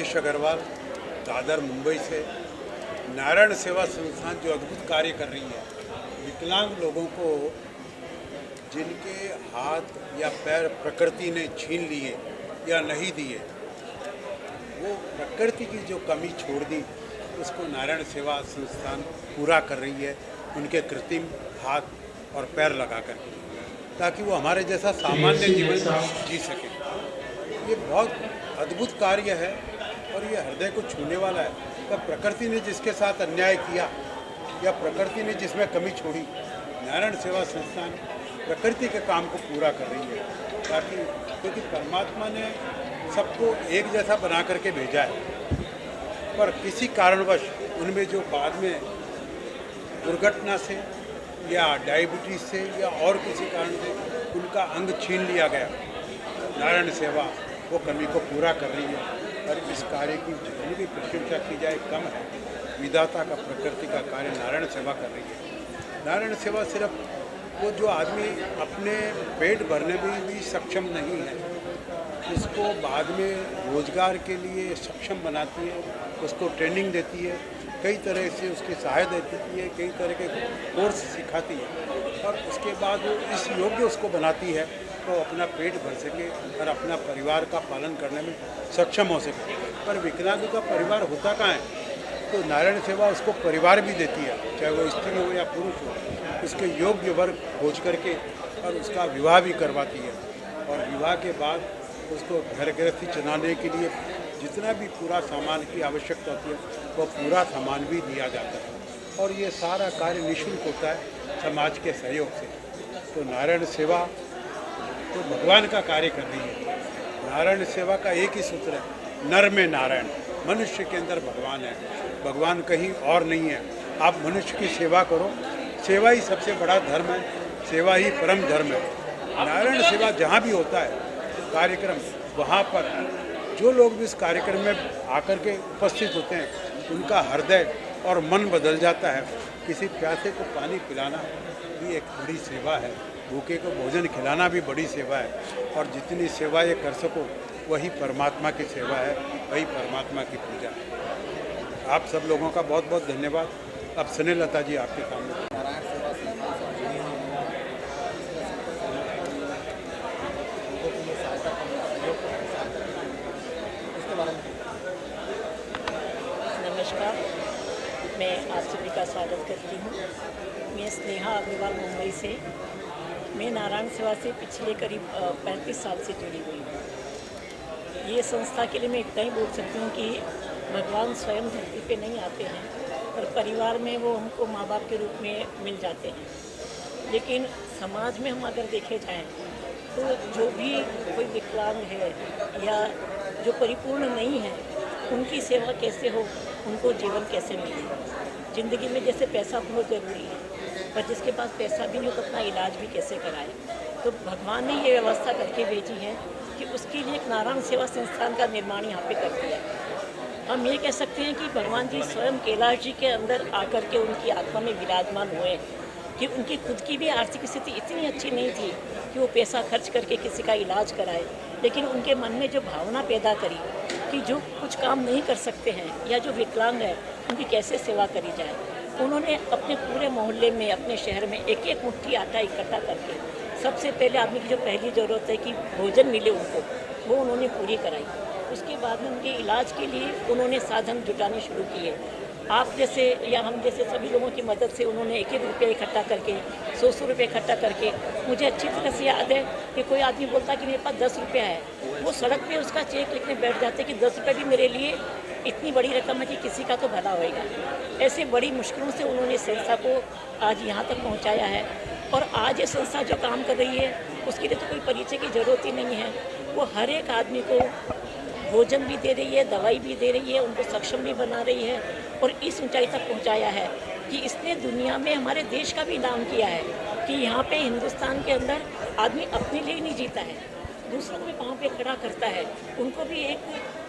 राजेश अग्रवाल, दादर मुंबई से। नारायण सेवा संस्थान जो अद्भुत कार्य कर रही है, विकलांग लोगों को जिनके हाथ या पैर प्रकृति ने छीन लिए या नहीं दिए, वो प्रकृति की जो कमी छोड़ दी, उसको नारायण सेवा संस्थान पूरा कर रही है उनके कृत्रिम हाथ और पैर लगाकर, ताकि वो हमारे जैसा सामान्य जीवन जी सकें। ये बहुत अद्भुत कार्य है और ये हृदय को छूने वाला है। तब प्रकृति ने जिसके साथ अन्याय किया या प्रकृति ने जिसमें कमी छोड़ी, नारायण सेवा संस्थान प्रकृति के काम को पूरा कर रही है, ताकि क्योंकि परमात्मा ने सबको एक जैसा बना करके भेजा है, पर किसी कारणवश उनमें जो बाद में दुर्घटना से या डायबिटीज़ से या और किसी कारण से उनका अंग छीन लिया गया, नारायण सेवा वो कमी को पूरा कर रही है। और इस कार्य की जितनी भी प्रशंसा की जाए कम है। विधाता का, प्रकृति का कार्य नारायण सेवा कर रही है। नारायण सेवा सिर्फ वो जो आदमी अपने पेट भरने में भी सक्षम नहीं है, उसको बाद में रोजगार के लिए सक्षम बनाती है, उसको ट्रेनिंग देती है, कई तरह से उसकी सहायता देती है, कई तरह के कोर्स सिखाती है और उसके बाद वो इस योग्य उसको बनाती है तो अपना पेट भर सके और अपना परिवार का पालन करने में सक्षम हो सके। पर विकलांग का परिवार होता कहाँ है? तो नारायण सेवा उसको परिवार भी देती है, चाहे वो स्त्री हो या पुरुष हो, उसके योग्य वर्ग खोज करके और उसका विवाह भी करवाती है और विवाह के बाद उसको घर गृहस्थी चलाने के लिए जितना भी पूरा सामान की आवश्यकता होती है वो पूरा सामान भी दिया जाता है और ये सारा कार्य निःशुल्क होता है समाज के सहयोग से। तो नारायण सेवा तो भगवान का कार्य कर रही है। नारायण सेवा का एक ही सूत्र है, नर में नारायण, मनुष्य के अंदर भगवान है, भगवान कहीं और नहीं है। आप मनुष्य की सेवा करो, सेवा ही सबसे बड़ा धर्म है, सेवा ही परम धर्म है। नारायण सेवा जहाँ भी होता है कार्यक्रम, वहाँ पर जो लोग भी इस कार्यक्रम में आकर के उपस्थित होते हैं, उनका हृदय और मन बदल जाता है। किसी प्यासे को पानी पिलाना भी एक बड़ी सेवा है, भूखे को भोजन खिलाना भी बड़ी सेवा है और जितनी सेवा ये कर सको वही परमात्मा की सेवा है, वही परमात्मा की पूजा है। आप सब लोगों का बहुत बहुत धन्यवाद। अब स्नेहलता जी आपके सामने। नमस्कार, मैं आप सभी का स्वागत करती हूँ। मैं स्नेहा अग्रवाल मुंबई से। मैं नारायण सेवा से पिछले करीब 35 साल से जुड़ी हुई हूँ। ये संस्था के लिए मैं इतना ही बोल सकती हूँ कि भगवान स्वयं धरती पे नहीं आते हैं, पर परिवार में वो हमको माँ बाप के रूप में मिल जाते हैं। लेकिन समाज में हम अगर देखे जाएँ तो जो भी कोई विकलांग है या जो परिपूर्ण नहीं है, उनकी सेवा कैसे हो, उनको जीवन कैसे मिले। ज़िंदगी में जैसे पैसा बहुत ज़रूरी है, पर जिसके पास पैसा भी नहीं हो तो अपना इलाज भी कैसे कराए। तो भगवान ने ये व्यवस्था करके भेजी है कि उसके लिए एक नारायण सेवा संस्थान का निर्माण यहाँ पे कर दिया है। हम ये कह सकते हैं कि भगवान जी स्वयं कैलाश जी के अंदर आकर के उनकी आत्मा में विराजमान हुए कि उनकी खुद की भी आर्थिक स्थिति इतनी अच्छी नहीं थी कि वो पैसा खर्च करके किसी का इलाज कराए, लेकिन उनके मन में जो भावना पैदा करी कि जो कुछ काम नहीं कर सकते हैं या जो विकलांग है उनकी कैसे सेवा करी जाए, उन्होंने अपने पूरे मोहल्ले में, अपने शहर में एक एक मुट्ठी आटा इकट्ठा करके सबसे पहले आदमी की जो पहली ज़रूरत है कि भोजन मिले उनको, वो उन्होंने पूरी कराई। उसके बाद में उनके इलाज के लिए उन्होंने साधन जुटाने शुरू किए। आप जैसे या हम जैसे सभी लोगों की मदद से उन्होंने एक एक रुपये इकट्ठा करके 100 रुपये इकट्ठा करके, मुझे अच्छी तरह से याद है कि कोई आदमी बोलता कि मेरे पास 10 रुपया है, वो सड़क पे उसका चेक लिखने बैठ जाते कि 10 रुपये भी मेरे लिए इतनी बड़ी रकम है कि किसी का तो भला होएगा। ऐसे बड़ी मुश्किलों से उन्होंने संस्था को आज यहाँ तक पहुँचाया है और आज ये संस्था जो काम कर रही है उसके लिए तो कोई परिचय की ज़रूरत ही नहीं है। वो हर एक आदमी को भोजन भी दे रही है, दवाई भी दे रही है, उनको सक्षम भी बना रही है और इस ऊंचाई तक पहुंचाया है कि इसने दुनिया में हमारे देश का भी नाम किया है कि यहाँ पे हिंदुस्तान के अंदर आदमी अपने लिए नहीं जीता है, दूसरों को भी पाँव पे खड़ा करता है, उनको भी एक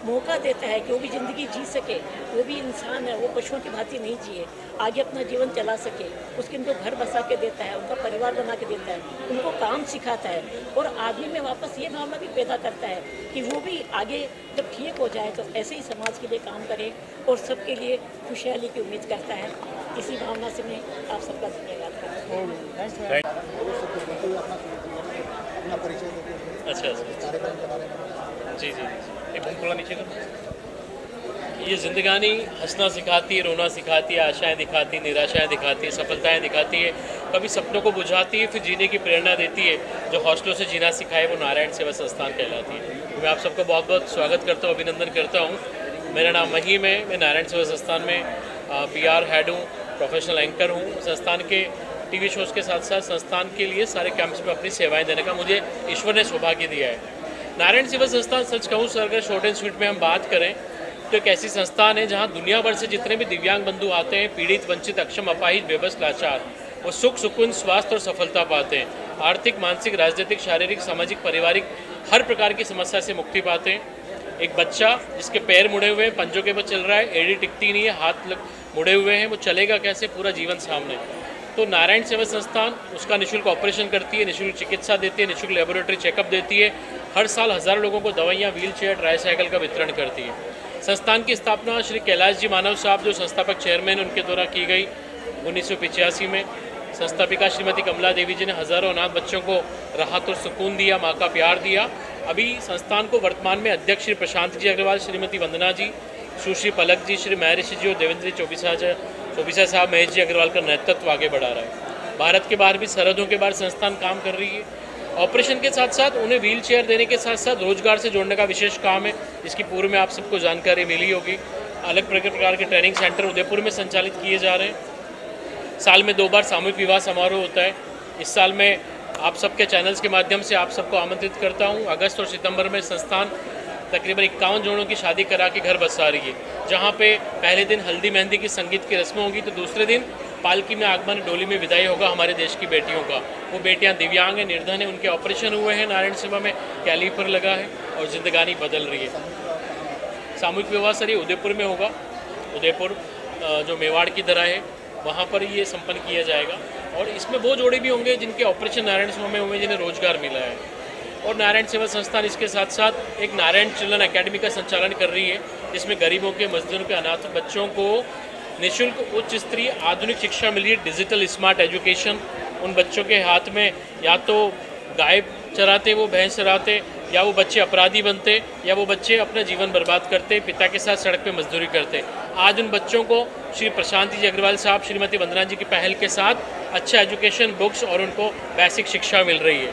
मौका देता है कि वो भी ज़िंदगी जी सके, वो भी इंसान है, वो पशुओं की भांति नहीं जिए, आगे अपना जीवन चला सके, उसके उनको घर बसा के देता है, उनका परिवार बना के देता है, उनको काम सिखाता है और आदमी में वापस ये भावना भी पैदा करता है कि वो भी आगे जब ठीक हो जाए तो ऐसे ही समाज के लिए काम करे और सबके लिए खुशहाली की उम्मीद करता है। इसी भावना से मैं आप सबका धन्यवाद करता हूँ। अपना परिचय देते अच्छा अच्छा कार्यक्रम के बारे में। जी जी जी एक थोड़ा नीचे करो। ये ज़िंदगानी हंसना सिखाती है, रोना सिखाती है, आशाएं दिखाती है, निराशाएं दिखाती है, सफलताएं दिखाती है, कभी सपनों को बुझाती है, फिर जीने की प्रेरणा देती है। जो हौसलों से जीना सिखाए वो नारायण सेवा संस्थान कहलाती है। मैं आप सबका बहुत बहुत स्वागत करता हूँ, अभिनंदन करता हूँ। मेरा नाम महीम है, मैं नारायण सेवा संस्थान में PR हेड हूँ, प्रोफेशनल एंकर हूँ। संस्थान के TV शोज़ के साथ साथ संस्थान के लिए सारे कैंप्स में अपनी सेवाएं देने का मुझे ईश्वर ने सौभाग्य दिया है। नारायण सेवा संस्थान, सच कहूँ सर, अगर शॉर्ट एंड स्वीट में हम बात करें तो एक ऐसी संस्थान है जहाँ दुनिया भर से जितने भी दिव्यांग बंधु आते हैं, पीड़ित, वंचित, अक्षम, अपाहिज, बेबस, लाचार, वो सुख, सुकून, स्वास्थ्य और सफलता पाते हैं। आर्थिक, मानसिक, राजनीतिक, शारीरिक, सामाजिक, पारिवारिक हर प्रकार की समस्या से मुक्ति पाते हैं। एक बच्चा जिसके पैर मुड़े हुए हैं, पंजों के ऊपर चल रहा है, एड़ी टिकती नहीं है, हाथ मुड़े हुए हैं, वो चलेगा कैसे, पूरा जीवन सामने। तो नारायण सेवा संस्थान उसका निःशुल्क ऑपरेशन करती है, निःशुल्क चिकित्सा देती है, निःशुल्क लेबोरेटरी चेकअप देती है, हर साल हज़ारों लोगों को दवाइयाँ, व्हील चेयर, ट्राईसाइकिल का वितरण करती है। संस्थान की स्थापना श्री कैलाश जी मानव साहब, जो संस्थापक चेयरमैन, उनके द्वारा की गई 1985 में। संस्थापिका श्रीमती कमला देवी जी ने हज़ारों अनाथ बच्चों को राहत और सुकून दिया, माँ का प्यार दिया। अभी संस्थान को वर्तमान में अध्यक्ष श्री प्रशांत जी अग्रवाल, श्रीमती वंदना जी, सुश्री पलक जी, श्री महर्षि जी और देवेंद्र जी चौबीसा साहब, महेश जी अग्रवाल का नेतृत्व आगे बढ़ा रहा है। भारत के बाहर भी, सरहदों के बाहर संस्थान काम कर रही है। ऑपरेशन के साथ साथ उन्हें व्हील चेयर देने के साथ साथ रोजगार से जोड़ने का विशेष काम है, जिसकी पूर्व में आप सबको जानकारी मिली होगी। अलग प्रकार के ट्रेनिंग सेंटर उदयपुर में संचालित किए जा रहे हैं। साल में 2 बार सामूहिक विवाह समारोह होता है। इस साल में आप सबके चैनल्स के माध्यम से आप सबको आमंत्रित करता हूँ। अगस्त और सितंबर में संस्थान तकरीबन 51 जोड़ों की शादी करा के घर बसा रही है, जहाँ पे पहले दिन हल्दी मेहंदी की संगीत की रस्में होंगी, तो दूसरे दिन पालकी में आगमन, डोली में विदाई होगा हमारे देश की बेटियों का। वो बेटियां दिव्यांग हैं, निर्धन हैं, उनके ऑपरेशन हुए हैं, नारायण सेवा में कैलीपर लगा है और ज़िंदगानी बदल रही है। सामूहिक विवाह सर ये उदयपुर में होगा। उदयपुर जो मेवाड़ की तरह है, वहाँ पर ये संपन्न किया जाएगा। और इसमें वो जोड़े भी होंगे जिनके ऑपरेशन नारायण सेवा में हुए, जिन्हें रोजगार मिला है। और नारायण सेवा संस्थान इसके साथ साथ एक नारायण चिल्ड्रन अकेडमी का संचालन कर रही है, जिसमें गरीबों के, मजदूरों के, अनाथ बच्चों को निःशुल्क उच्च स्तरीय आधुनिक शिक्षा मिली है, डिजिटल स्मार्ट एजुकेशन। उन बच्चों के हाथ में या तो गाय चराते, वो भैंस चराते, या वो बच्चे अपराधी बनते, या वो बच्चे अपना जीवन बर्बाद करते, पिता के साथ सड़क पे मजदूरी करते। आज उन बच्चों को श्री प्रशांत जी अग्रवाल साहब, श्रीमती वंदना जी की पहल के साथ अच्छा एजुकेशन, बुक्स और उनको बेसिक शिक्षा मिल रही है।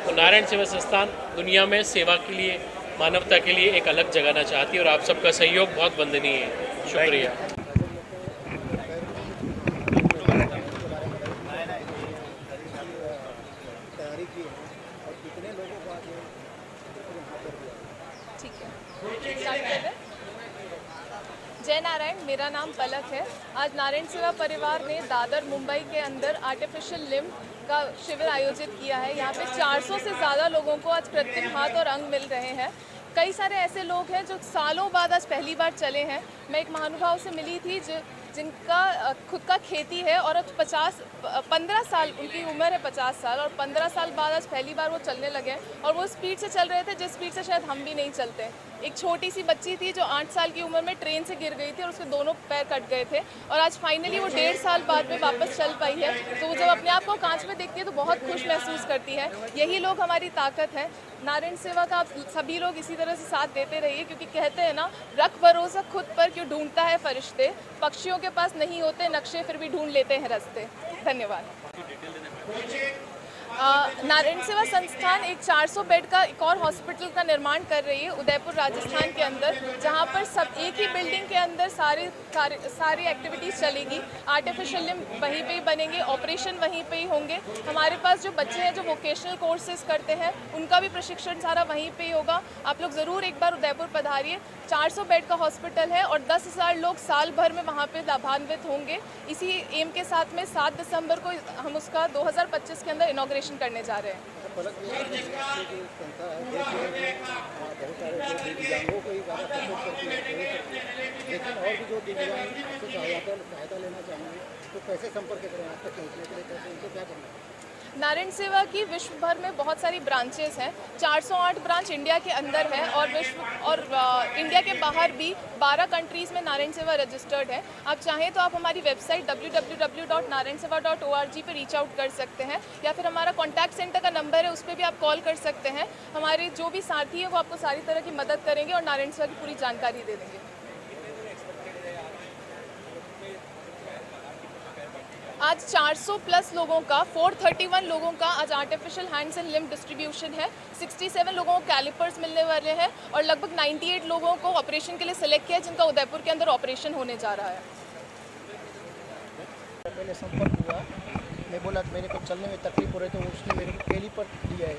तो नारायण सेवा संस्थान दुनिया में सेवा के लिए, मानवता के लिए एक अलग जगाना चाहती है और आप सबका सहयोग बहुत वंदनीय है। शुक्रिया। तैयारी की है और कितने लोगों को आज यहाँ पर दिया? ठीक है, स्टार्ट कर रहे हैं। जय नारायण, मेरा नाम पलक है। आज नारायण सेवा परिवार ने दादर मुंबई के अंदर आर्टिफिशियल लिम्ब का शिविर आयोजित किया है। यहाँ पे 400 से ज़्यादा लोगों को आज कृत्रिम हाथ और अंग मिल रहे हैं। कई सारे ऐसे लोग हैं जो सालों बाद आज पहली बार चले हैं। मैं एक महानुभाव से मिली थी जिनका खुद का खेती है और आज 15 साल उनकी उम्र है, 50 साल, और 15 साल बाद आज पहली बार वो चलने लगे और वो स्पीड से चल रहे थे जिस स्पीड से शायद हम भी नहीं चलते। एक छोटी सी बच्ची थी जो 8 साल की उम्र में ट्रेन से गिर गई थी और उसके दोनों पैर कट गए थे, और आज फाइनली वो 1.5 साल बाद में वापस चल पाई है। तो वो जब अपने आप को कांच में देखती है तो बहुत खुश महसूस करती है। यही लोग हमारी ताकत है। नारायण सेवा का आप सभी लोग इसी तरह से साथ देते रहिए, क्योंकि कहते हैं ना, रख भरोसा खुद पर क्यों ढूंढता है फरिश्ते, पक्षियों के पास नहीं होते नक्शे फिर भी ढूंढ लेते हैं रास्ते। धन्यवाद। नारायण सेवा संस्थान एक 400 बेड का एक और हॉस्पिटल का निर्माण कर रही है उदयपुर राजस्थान के अंदर, जहां पर सब एक ही बिल्डिंग के अंदर सारी एक्टिविटीज़ चलेगी। आर्टिफिशियल लिम्ब वहीं पे ही बनेंगे, ऑपरेशन वहीं पे ही होंगे। हमारे पास जो बच्चे हैं जो वोकेशनल कोर्सेज करते हैं, उनका भी प्रशिक्षण सारा वहीं पे ही होगा। आप लोग ज़रूर एक बार उदयपुर पधारिए। 400 बेड का हॉस्पिटल है और 10,000 लोग साल भर में वहाँ पे लाभान्वित होंगे। इसी एम के साथ में 7 दिसंबर को हम उसका 2025 के अंदर इनॉग्रेशन करने जा रहे हैं। पलक ये जो संस्था है देश भर में बहुत सारे जो दिव्यांगों को ही ज़्यादा सपोर्ट करती है, सहयोग करती है, लेकिन और भी जो दिव्यांग से सहायता लेना चाहेंगे तो कैसे संपर्क करें आप तक पहुँचने के लिए, कैसे उनको क्या करना है? नारायण सेवा की विश्व भर में बहुत सारी ब्रांचेस हैं। 408 ब्रांच इंडिया के अंदर है और इंडिया के बाहर भी 12 कंट्रीज़ में नारायण सेवा रजिस्टर्ड है। आप चाहें तो आप हमारी वेबसाइट www.narayanseva.org पे रीच आउट कर सकते हैं, या फिर हमारा कॉन्टैक्ट सेंटर का नंबर है, उस पर भी आप कॉल कर सकते हैं। हमारे जो भी साथी हैं वो आपको सारी तरह की मदद करेंगे और नारायण सेवा की पूरी जानकारी दे देंगे। आज 400 प्लस लोगों का, 431 लोगों का आज artificial hands and limb distribution है। 67 लोगों को कैलिपर्स मिलने वाले हैं और लगभग 98 लोगों को ऑपरेशन के लिए सिलेक्ट किया है, जिनका उदयपुर के अंदर ऑपरेशन होने जा रहा है। पहले संपर्क हुआ, मैं बोला कि मेरे को चलने में तकलीफ हो रही तो उसने मेरे को कैलीपर दिया है,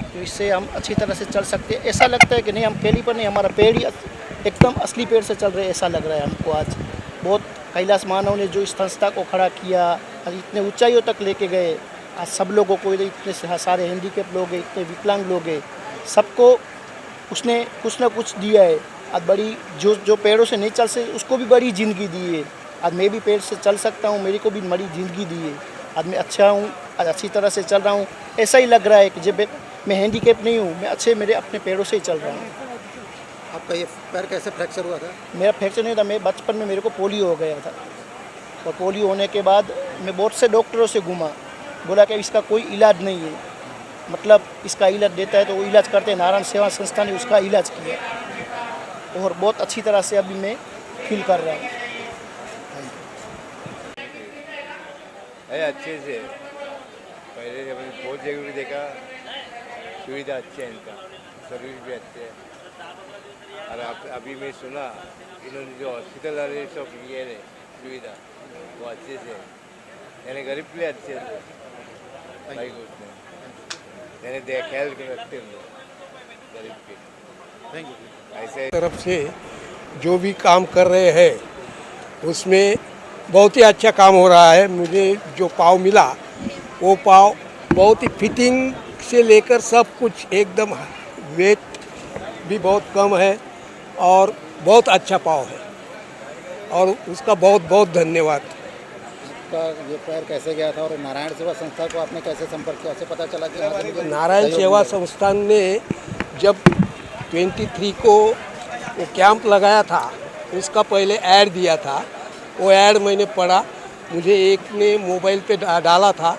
तो इससे हम अच्छी तरह से चल सकते हैं। ऐसा लगता है कि नहीं, हम कैलीपर नहीं, हमारा पेड़ ही एकदम असली पेड़ से चल रहे हैं, ऐसा लग रहा है हमको। आज बहुत कैलाश मानव ने जो इस संस्था को खड़ा किया, आज इतने ऊंचाइयों तक लेके गए, आज सब लोगों को, इतने सारे हैंडीकैप लोग हैं, इतने विकलांग लोग हैं, सबको उसने कुछ ना कुछ दिया है। आज बड़ी जो पेड़ों से नहीं चल सकते उसको भी बड़ी ज़िंदगी दी है। आज मैं भी पेड़ से चल सकता हूँ, मेरे को भी बड़ी ज़िंदगी दी है। आज मैं अच्छा हूँ, आज अच्छी तरह से चल रहा हूँ। ऐसा ही लग रहा है कि जब मैं हैंडीकैप नहीं हूँ, मैं मेरे अपने पैरों से ही चल रहा हूँ। आपका ये पैर कैसे फ्रैक्चर हुआ था? मेरा फ्रैक्चर नहीं था, मैं बचपन में मेरे को पोलियो हो गया था, और पोलियो होने के बाद मैं बहुत से डॉक्टरों से घूमा, बोला कि इसका कोई इलाज नहीं है, मतलब इसका इलाज देता है तो वो इलाज करते हैं। नारायण सेवा संस्था ने उसका इलाज किया और बहुत अच्छी तरह से अभी मैं फील कर रहा हूँ। अच्छे से पहले जब मैंने बहुत जगह भी देखा, सुविधा अच्छी है इनका, सर्विस भी अच्छे है। और अभी मैं सुना इन्होंने जो हॉस्पिटल वाले सब किए हैं सुविधा, वो अच्छे से, यानी गरीब के लिए अच्छे से भाई को उसने यानी ख्याल रखते हैं गरीब के। Thank you. ऐसे तरफ से जो भी काम कर रहे हैं उसमें बहुत ही अच्छा काम हो रहा है। मुझे जो पाव मिला वो पाव बहुत ही फिटिंग से लेकर सब कुछ एकदम, वेट भी बहुत कम है और बहुत अच्छा पाव है, और उसका बहुत बहुत धन्यवाद। आपका ये पैर कैसे गया था और नारायण सेवा संस्था को आपने कैसे संपर्क किया, उससे पता चला कि नारायण सेवा संस्थान ने जब 23 को वो कैंप लगाया था, उसका पहले ऐड दिया था, वो ऐड मैंने पढ़ा, मुझे एक ने मोबाइल पे डाला था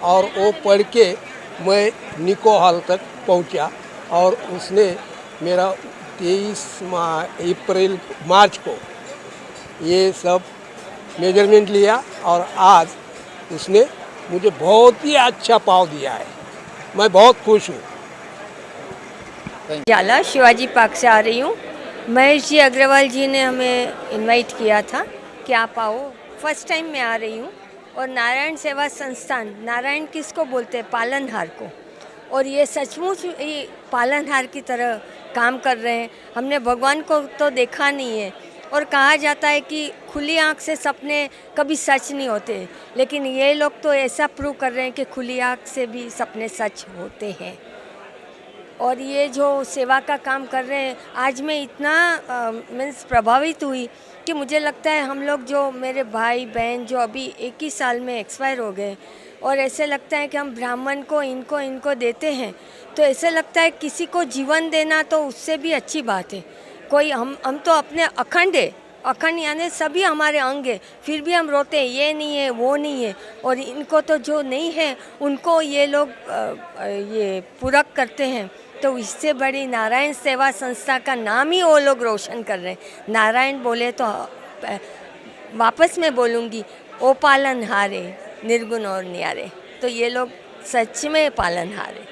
और वो पढ़ के मैं निको हॉल तक पहुंचा, और उसने मेरा 23 मार्च को ये सब मेजरमेंट लिया और आज उसने मुझे बहुत ही अच्छा पाव दिया है। मैं बहुत खुश हूँ। जाला शिवाजी पार्क से आ रही हूँ। महेश जी अग्रवाल जी ने हमें इनवाइट किया था कि आप आओ। फर्स्ट टाइम मैं आ रही हूँ। और नारायण सेवा संस्थान, नारायण किसको बोलते हैं? पालनहार को। और ये सचमुच ये पालनहार की तरह काम कर रहे हैं। हमने भगवान को तो देखा नहीं है, और कहा जाता है कि खुली आँख से सपने कभी सच नहीं होते, लेकिन ये लोग तो ऐसा प्रूव कर रहे हैं कि खुली आँख से भी सपने सच होते हैं। और ये जो सेवा का काम कर रहे हैं, आज मैं इतना मीन्स प्रभावित हुई कि मुझे लगता है हम लोग, जो मेरे भाई बहन जो अभी एक ही साल में एक्सपायर हो गए, और ऐसे लगता है कि हम ब्राह्मण को इनको देते हैं, तो ऐसे लगता है किसी को जीवन देना तो उससे भी अच्छी बात है। कोई हम तो अपने अखंड है, अखंड यानी सभी हमारे अंग है, फिर भी हम रोते हैं ये नहीं है वो नहीं है, और इनको तो जो नहीं है उनको ये लोग ये पूरक करते हैं। तो इससे बड़ी नारायण सेवा संस्था का नाम ही वो लोग रोशन कर रहे हैं। नारायण बोले तो वापस मैं बोलूँगी, ओ पालनहारे निर्गुण और न्यारे। तो ये लोग सच में पालनहार है।